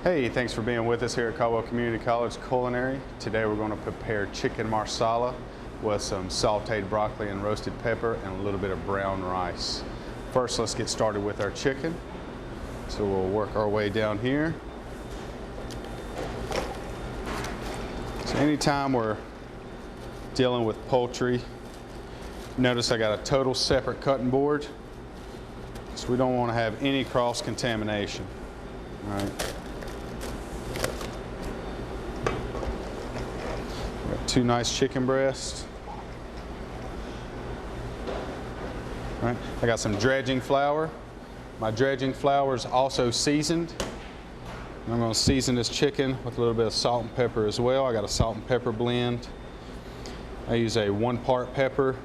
Hey, thanks for being with us here at Caldwell Community College Culinary. Today we're going to prepare chicken marsala with some sauteed broccoli and roasted pepper and a little bit of brown rice. First, let's get started with our chicken. So we'll work our way down here. So anytime we're dealing with poultry, notice I got a total separate cutting board. So we don't want to have any cross-contamination. All right. Two nice chicken breasts. All right. I got some dredging flour. My dredging flour is also seasoned. I'm going to season this chicken with a little bit of salt and pepper as well. I got a salt and pepper blend. I use a 1 part pepper,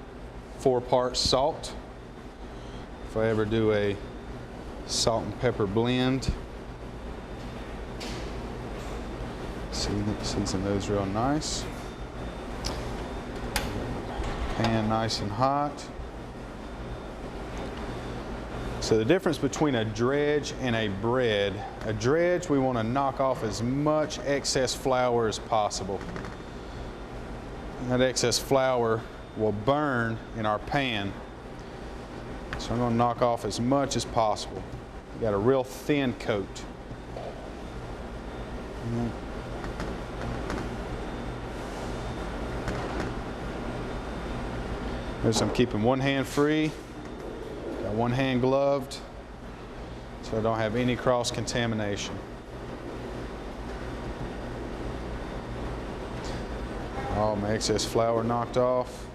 4 parts salt. If I ever do a salt and pepper blend, season those real nice. Pan nice and hot. So the difference between a dredge and a bread, a dredge we want to knock off as much excess flour as possible. That excess flour will burn in our pan. So I'm going to knock off as much as possible. We got a real thin coat. Notice I'm keeping one hand free, got one hand gloved, so I don't have any cross-contamination. All my excess flour knocked off.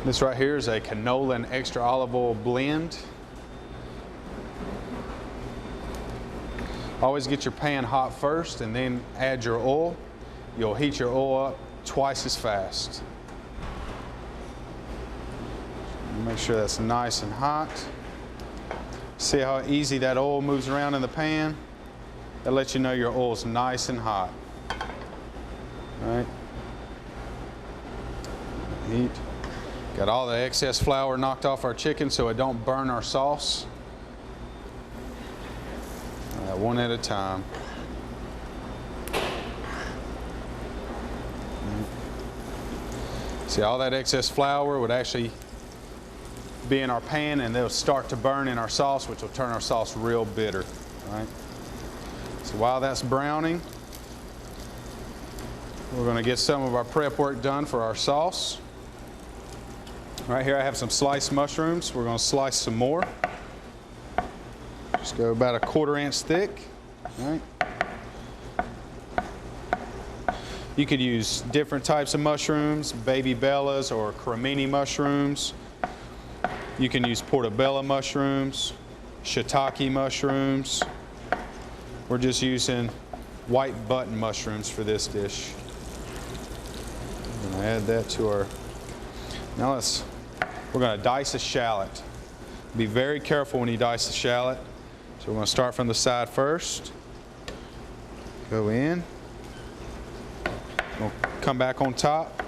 This right here is a canola and extra olive oil blend. Always get your pan hot first and then add your oil. You'll heat your oil up twice as fast. Make sure that's nice and hot. See how easy that oil moves around in the pan? That lets you know your oil's nice and hot. All right. Heat. Got all the excess flour knocked off our chicken so it don't burn our sauce. All right, one at a time. See, all that excess flour would actually be in our pan and they'll start to burn in our sauce, which will turn our sauce real bitter. All right? So while that's browning, we're going to get some of our prep work done for our sauce. Right here I have some sliced mushrooms. We're going to slice some more. Just go about a 1/4 inch thick. All right. You could use different types of mushrooms, baby bellas or cremini mushrooms. You can use portobello mushrooms, shiitake mushrooms. We're just using white button mushrooms for this dish. I'm going to add that to our... Now we're going to dice a shallot. Be very careful when you dice the shallot. So we're going to start from the side first. Go in. We'll come back on top,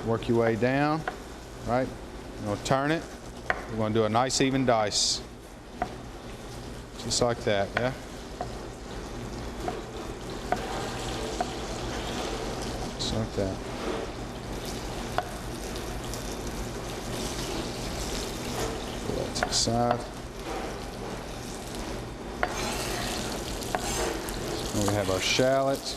work your way down, right? We'll turn it. We're going to do a nice even dice. Just like that, yeah? Just like that. Put that to the side. And we have our shallot.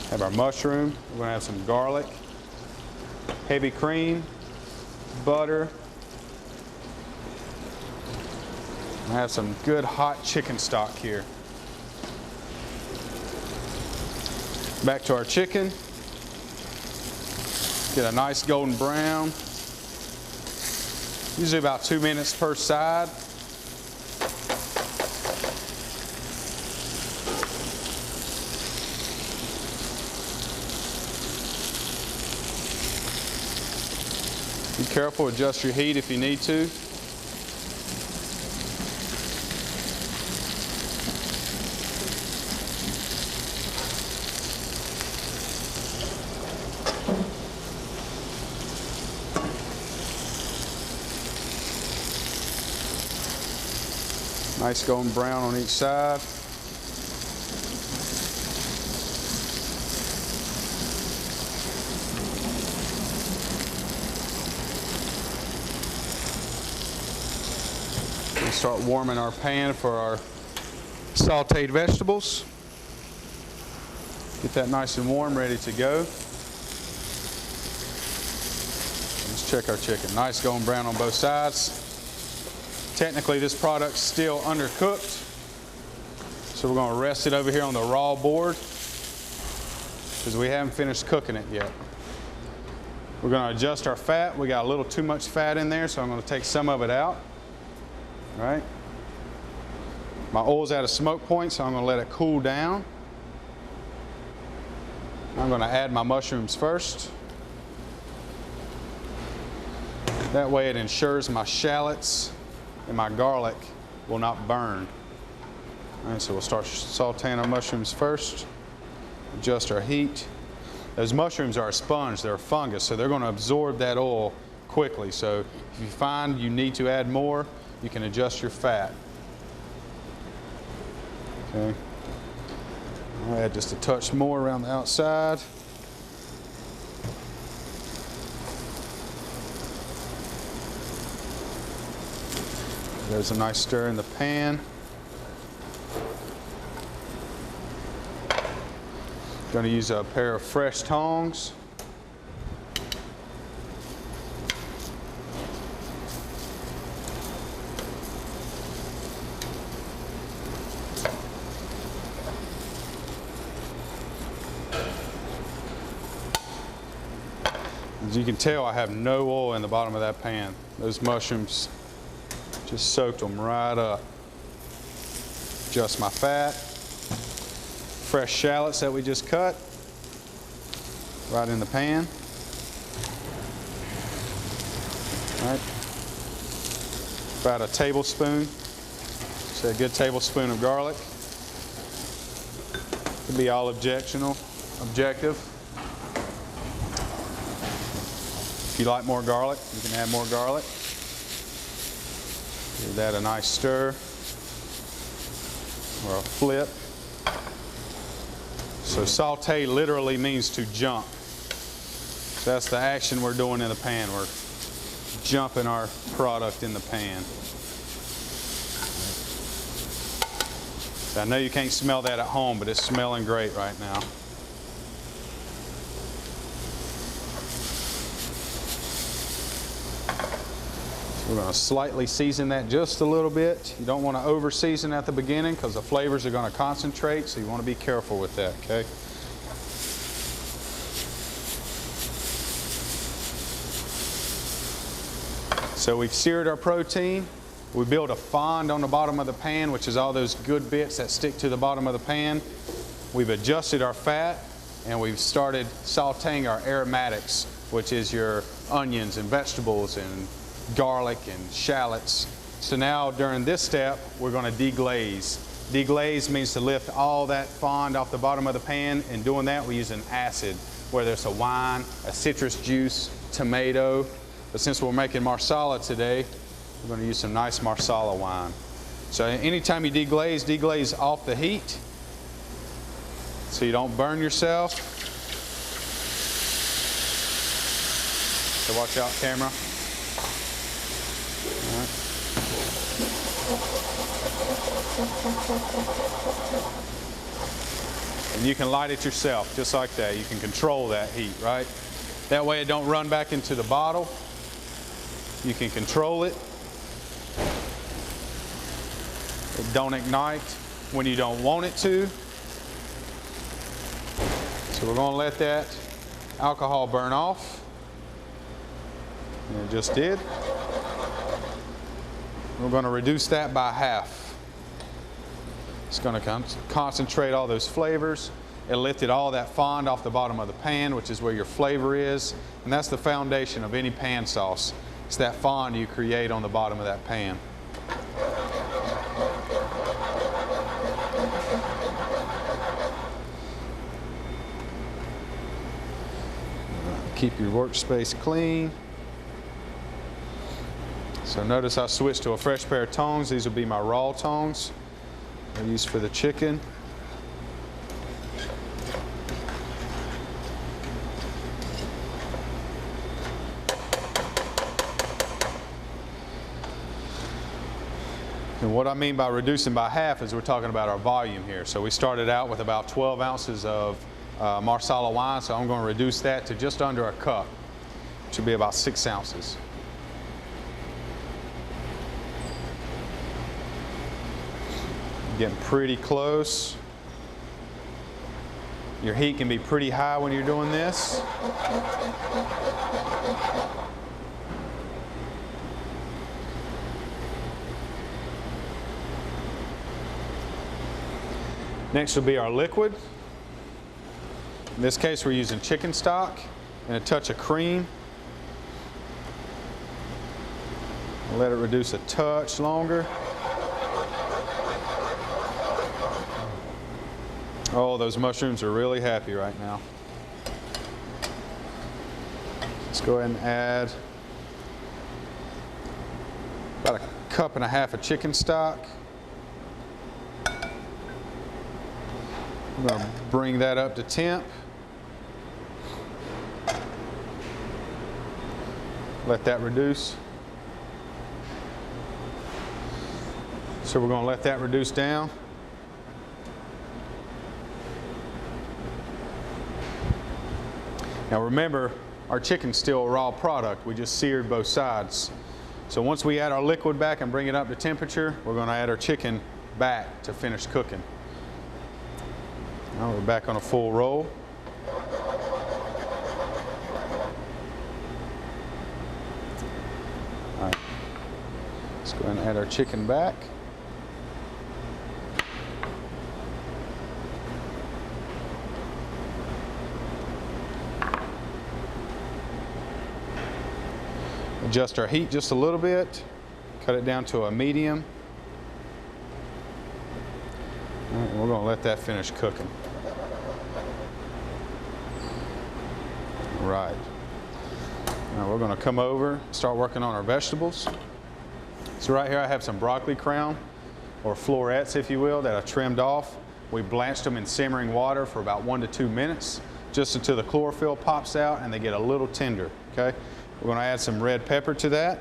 Have our mushroom. We're going to have some garlic, heavy cream, butter. I have some good hot chicken stock here. Back to our chicken. Get a nice golden brown. Usually about 2 minutes per side. Be careful, adjust your heat if you need to. Nice golden brown on each side. We start warming our pan for our sauteed vegetables. Get that nice and warm, ready to go. Let's check our chicken. Nice golden brown on both sides. Technically, this product's still undercooked, so we're going to rest it over here on the raw board because we haven't finished cooking it yet. We're going to adjust our fat. We got a little too much fat in there, so I'm going to take some of it out. All right. My oil's at a smoke point, so I'm going to let it cool down. I'm going to add my mushrooms first. That way it ensures my shallots and my garlic will not burn. All right, so we'll start sauteing our mushrooms first. Adjust our heat. Those mushrooms are a sponge, they're a fungus, so they're going to absorb that oil quickly. So if you find you need to add more, you can adjust your fat. Okay. I'll add just a touch more around the outside. There's a nice stir in the pan. Going to use a pair of fresh tongs. As you can tell, I have no oil in the bottom of that pan. Those mushrooms just soaked them right up. Adjust my fat. Fresh shallots that we just cut right in the pan. All right. About a tablespoon. So a good tablespoon of garlic. Could be all objective. If you like more garlic, you can add more garlic. Give that a nice stir or a flip. So saute literally means to jump. So that's the action we're doing in the pan. We're jumping our product in the pan. So I know you can't smell that at home, but it's smelling great right now. We're going to slightly season that just a little bit. You don't want to over season at the beginning because the flavors are going to concentrate, so you want to be careful with that, okay? So we've seared our protein. We build a fond on the bottom of the pan, which is all those good bits that stick to the bottom of the pan. We've adjusted our fat, and we've started sauteing our aromatics, which is your onions and vegetables and garlic and shallots. So now during this step, we're going to deglaze. Deglaze means to lift all that fond off the bottom of the pan, and doing that we use an acid, whether it's a wine, a citrus juice, tomato. But since we're making Marsala today, we're going to use some nice Marsala wine. So anytime you deglaze, deglaze off the heat so you don't burn yourself. So watch out, camera. And you can light it yourself, just like that. You can control that heat, right? That way it don't run back into the bottle. You can control it. It don't ignite when you don't want it to. So we're going to let that alcohol burn off. And it just did. We're going to reduce that by half. It's going to concentrate all those flavors. It lifted all that fond off the bottom of the pan, which is where your flavor is. And that's the foundation of any pan sauce. It's that fond you create on the bottom of that pan. Keep your workspace clean. So notice I switched to a fresh pair of tongs. These will be my raw tongs I use for the chicken. And what I mean by reducing by half is we're talking about our volume here. So we started out with about 12 ounces of Marsala wine, so I'm going to reduce that to just under a cup, which will be about 6 ounces. Getting pretty close. Your heat can be pretty high when you're doing this. Next will be our liquid. In this case, we're using chicken stock and a touch of cream. Let it reduce a touch longer. Oh, those mushrooms are really happy right now. Let's go ahead and add about 1.5 cups of chicken stock. I'm going to bring that up to temp. Let that reduce. So we're going to let that reduce down. Now remember, our chicken's still a raw product. We just seared both sides. So once we add our liquid back and bring it up to temperature, we're going to add our chicken back to finish cooking. Now we're back on a full roll. All right. Let's go ahead and add our chicken back. Adjust our heat just a little bit. Cut it down to a medium. All right, we're going to let that finish cooking. Right. Now we're going to come over and start working on our vegetables. So right here I have some broccoli crown, or florets if you will, that I trimmed off. We blanched them in simmering water for about 1 to 2 minutes, just until the chlorophyll pops out and they get a little tender. Okay. We're going to add some red pepper to that.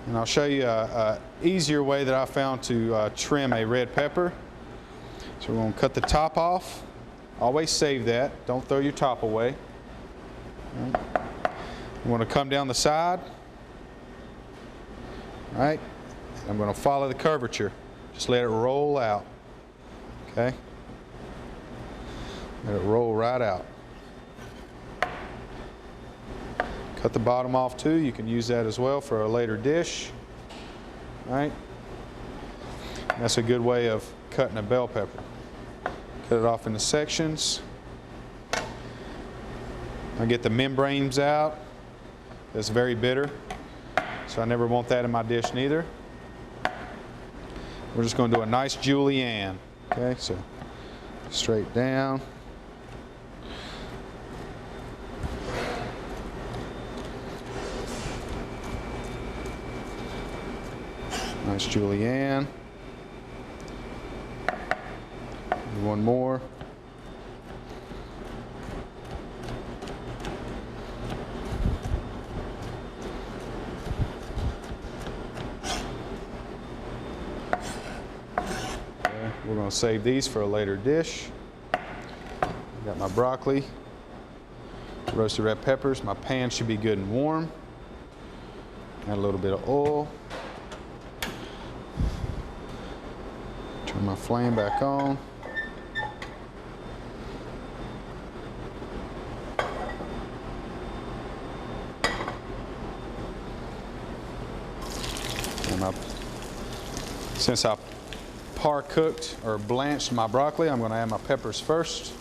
And I'll show you an easier way that I found to trim a red pepper. So we're going to cut the top off. Always save that. Don't throw your top away. Right. I'm going to come down the side. All right. I'm going to follow the curvature. Just let it roll out. Okay. Let it roll right out. Cut the bottom off too. You can use that as well for a later dish. All right. That's a good way of cutting a bell pepper. Cut it off into sections. I get the membranes out. That's very bitter, so I never want that in my dish neither. We're just going to do a nice julienne. Okay, so straight down. Nice julienne. One more. Okay, we're going to save these for a later dish. Got my broccoli, roasted red peppers. My pan should be good and warm. Add a little bit of oil. Turn my flame back on. And since I par cooked or blanched my broccoli, I'm going to add my peppers first.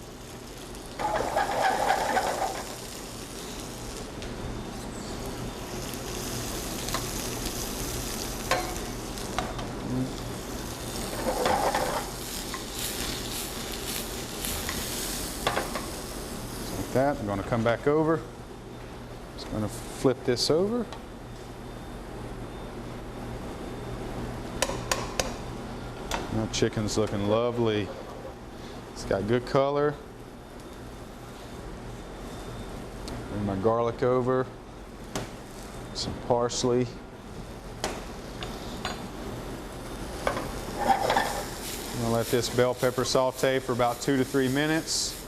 That. I'm going to come back over. Just going to flip this over. That chicken's looking lovely. It's got good color. Bring my garlic over. Some parsley. I'm gonna let this bell pepper saute for about 2 to 3 minutes.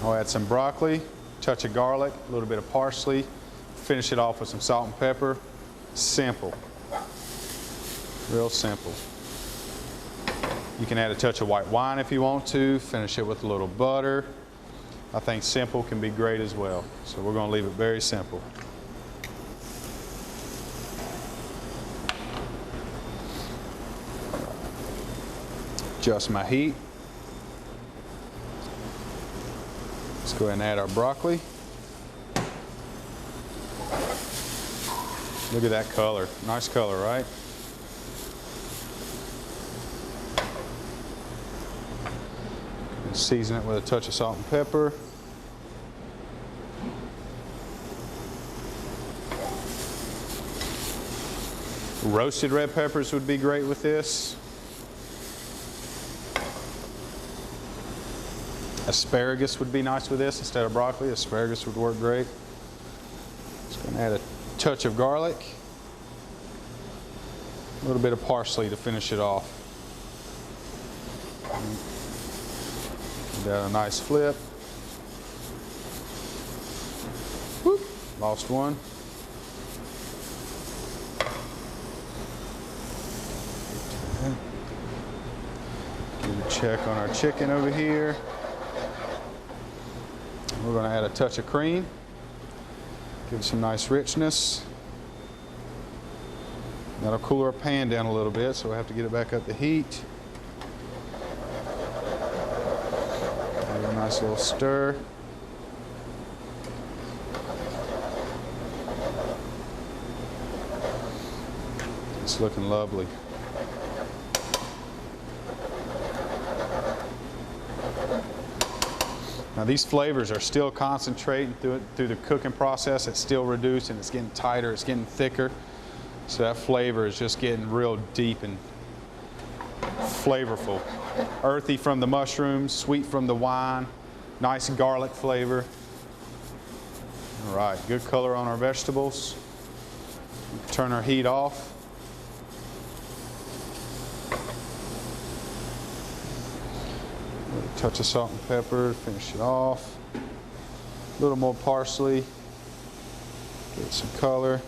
I'll add some broccoli, touch of garlic, a little bit of parsley. Finish it off with some salt and pepper. Simple. Real simple. You can add a touch of white wine if you want to. Finish it with a little butter. I think simple can be great as well. So we're going to leave it very simple. Adjust my heat. Let's go ahead and add our broccoli. Look at that color. Nice color, right? And season it with a touch of salt and pepper. Roasted red peppers would be great with this. Asparagus would be nice with this instead of broccoli. Asparagus would work great. Just going to add a touch of garlic. A little bit of parsley to finish it off. Give that a nice flip. Whoop, lost one. Give a check on our chicken over here. We're going to add a touch of cream. Give it some nice richness. That'll cool our pan down a little bit, so we'll have to get it back up to heat. Give it a nice little stir. It's looking lovely. Now these flavors are still concentrating through the cooking process. It's still reducing, it's getting tighter, it's getting thicker. So that flavor is just getting real deep and flavorful. Earthy from the mushrooms, sweet from the wine, nice garlic flavor. All right, good color on our vegetables. Turn our heat off. A touch of salt and pepper, finish it off. A little more parsley, get some color.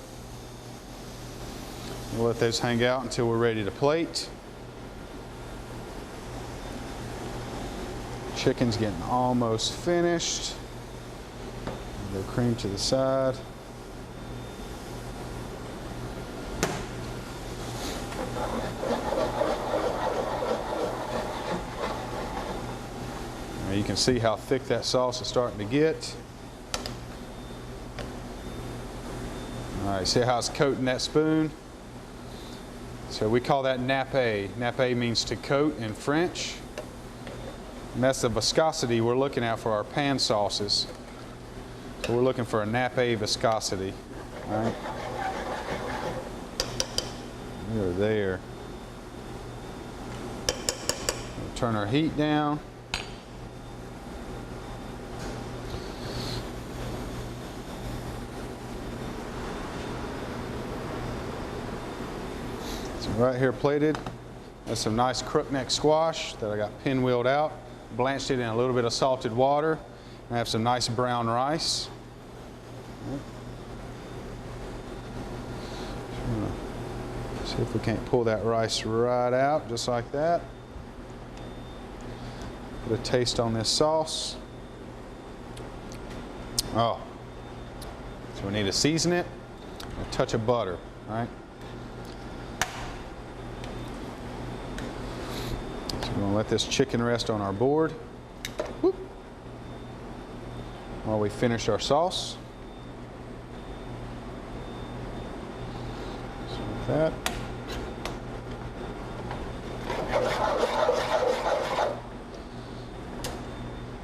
We'll let those hang out until we're ready to plate. Chicken's getting almost finished. The cream to the side. Now you can see how thick that sauce is starting to get. All right, see how it's coating that spoon? So we call that nappe. Nappe means to coat in French. And that's the viscosity we're looking at for our pan sauces. So we're looking for a nappe viscosity. All right. We're there. We'll turn our heat down. Right here plated, that's some nice crookneck squash that I got pinwheeled out, blanched it in a little bit of salted water, and I have some nice brown rice. See if we can't pull that rice right out, just like that. Put a taste on this sauce. Oh, so we need to season it, a touch of butter, all right? We're going to let this chicken rest on our board. Whoop. While we finish our sauce. So like that.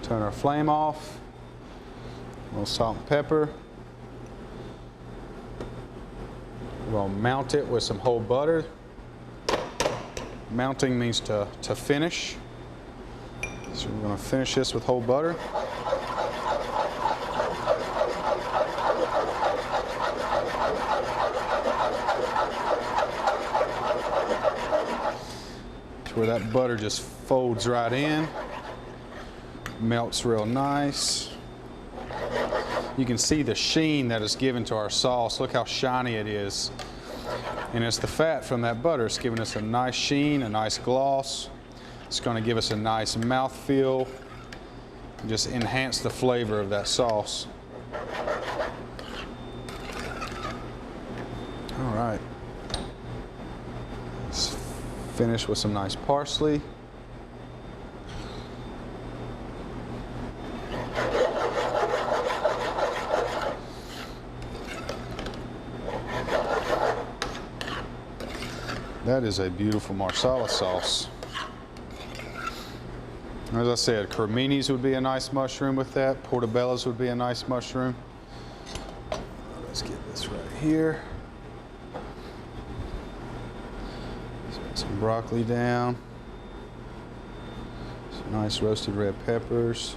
Turn our flame off. A little salt and pepper. We're going to mount it with some whole butter. Mounting means to finish. So we're going to finish this with whole butter. To where that butter just folds right in, melts real nice. You can see the sheen that is given to our sauce. Look how shiny it is. And it's the fat from that butter. It's giving us a nice sheen, a nice gloss. It's going to give us a nice mouthfeel, and just enhance the flavor of that sauce. All right. Let's finish with some nice parsley. That is a beautiful Marsala sauce. As I said, creminis would be a nice mushroom with that. Portobellos would be a nice mushroom. Let's get this right here. Let's put some broccoli down. Some nice roasted red peppers.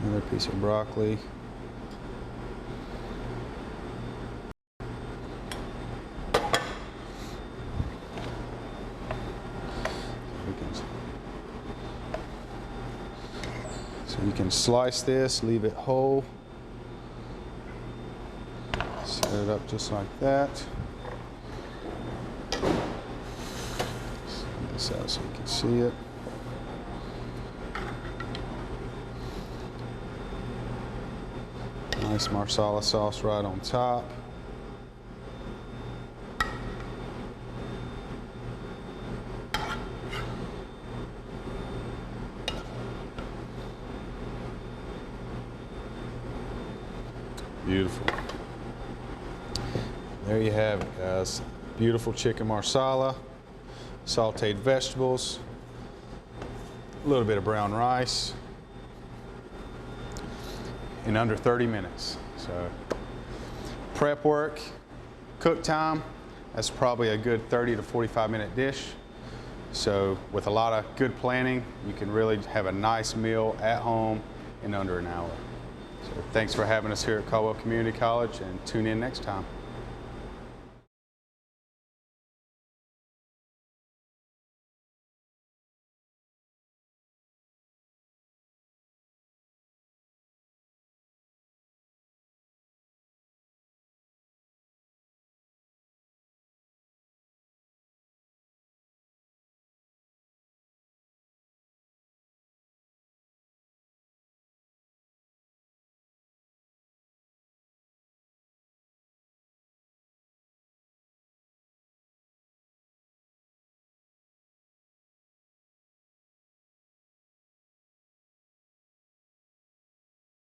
Another piece of broccoli. So you can slice this, leave it whole, set it up just like that. Set this out so you can see it. Nice Marsala sauce right on top. Beautiful. There you have it, guys. Beautiful chicken marsala, sauteed vegetables, a little bit of brown rice in under 30 minutes. So prep work, cook time, that's probably a good 30 to 45-minute dish. So with a lot of good planning, you can really have a nice meal at home in under an hour. So thanks for having us here at Caldwell Community College, and tune in next time.